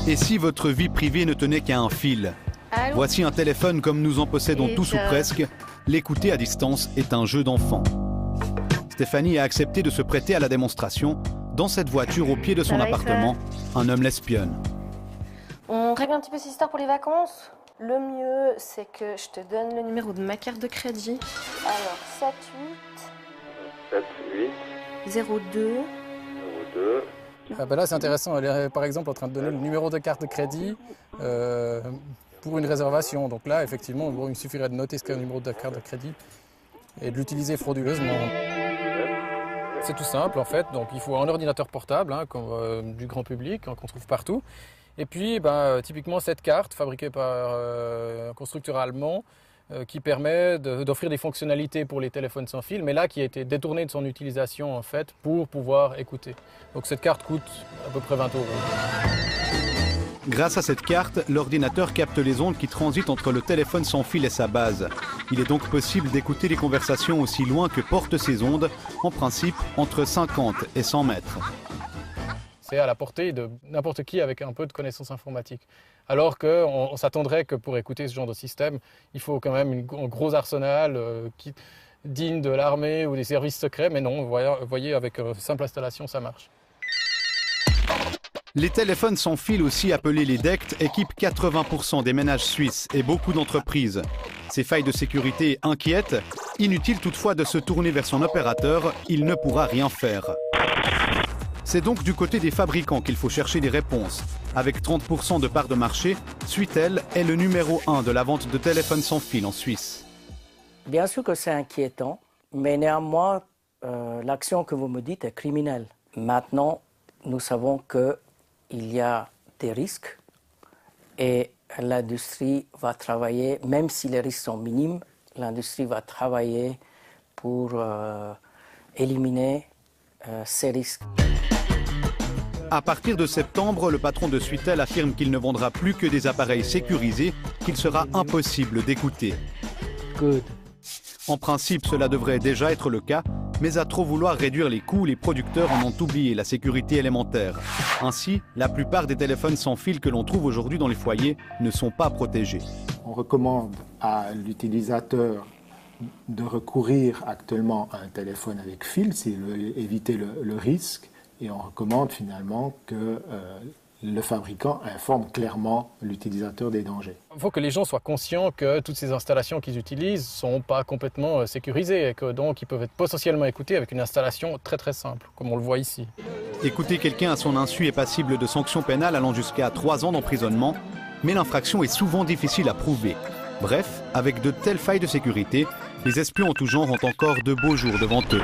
Et si votre vie privée ne tenait qu'à un fil? Allô? Voici un téléphone comme nous en possédons tous ou presque. L'écouter à distance est un jeu d'enfant. Stéphanie a accepté de se prêter à la démonstration. Dans cette voiture au pied de son appartement, un homme l'espionne. On règle un petit peu cette histoire pour les vacances. Le mieux, c'est que je te donne le numéro de ma carte de crédit. Alors, 78 02 02. Ah ben là, c'est intéressant. Elle est par exemple en train de donner le numéro de carte de crédit pour une réservation. Donc là, effectivement, bon, il suffirait de noter ce numéro de carte de crédit et de l'utiliser frauduleusement. C'est tout simple en fait. Donc il faut un ordinateur portable du grand public qu'on trouve partout. Et puis, typiquement cette carte fabriquée par un constructeur allemand qui permet d'offrir des fonctionnalités pour les téléphones sans fil, mais là qui a été détournée de son utilisation en fait pour pouvoir écouter. Donc cette carte coûte à peu près 20 €. Grâce à cette carte, l'ordinateur capte les ondes qui transitent entre le téléphone sans fil et sa base. Il est donc possible d'écouter les conversations aussi loin que portent ces ondes, en principe entre 50 et 100 mètres. C'est à la portée de n'importe qui avec un peu de connaissances informatiques. Alors qu'on s'attendrait que pour écouter ce genre de système, il faut quand même un gros arsenal digne de l'armée ou des services secrets, mais non, vous voyez, avec simple installation, ça marche. Les téléphones sans fil, aussi appelés les DECT, équipent 80% des ménages suisses et beaucoup d'entreprises. Ces failles de sécurité inquiètent. Inutile toutefois de se tourner vers son opérateur, il ne pourra rien faire. C'est donc du côté des fabricants qu'il faut chercher des réponses. Avec 30% de part de marché, Suitel est le numéro 1 de la vente de téléphones sans fil en Suisse. Bien sûr que c'est inquiétant, mais néanmoins, l'action que vous me dites est criminelle. Maintenant, nous savons qu'il y a des risques et l'industrie va travailler, même si les risques sont minimes, l'industrie va travailler pour éliminer ces risques. À partir de septembre, le patron de Suitel affirme qu'il ne vendra plus que des appareils sécurisés, qu'il sera impossible d'écouter. En principe, cela devrait déjà être le cas, mais à trop vouloir réduire les coûts, les producteurs en ont oublié la sécurité élémentaire. Ainsi, la plupart des téléphones sans fil que l'on trouve aujourd'hui dans les foyers ne sont pas protégés. On recommande à l'utilisateur de recourir actuellement à un téléphone avec fil s'il veut éviter le risque. Et on recommande finalement que le fabricant informe clairement l'utilisateur des dangers. Il faut que les gens soient conscients que toutes ces installations qu'ils utilisent ne sont pas complètement sécurisées et que donc ils peuvent être potentiellement écoutés avec une installation très très simple, comme on le voit ici. Écouter quelqu'un à son insu est passible de sanctions pénales allant jusqu'à 3 ans d'emprisonnement, mais l'infraction est souvent difficile à prouver. Bref, avec de telles failles de sécurité, les espions en tout genre ont encore de beaux jours devant eux.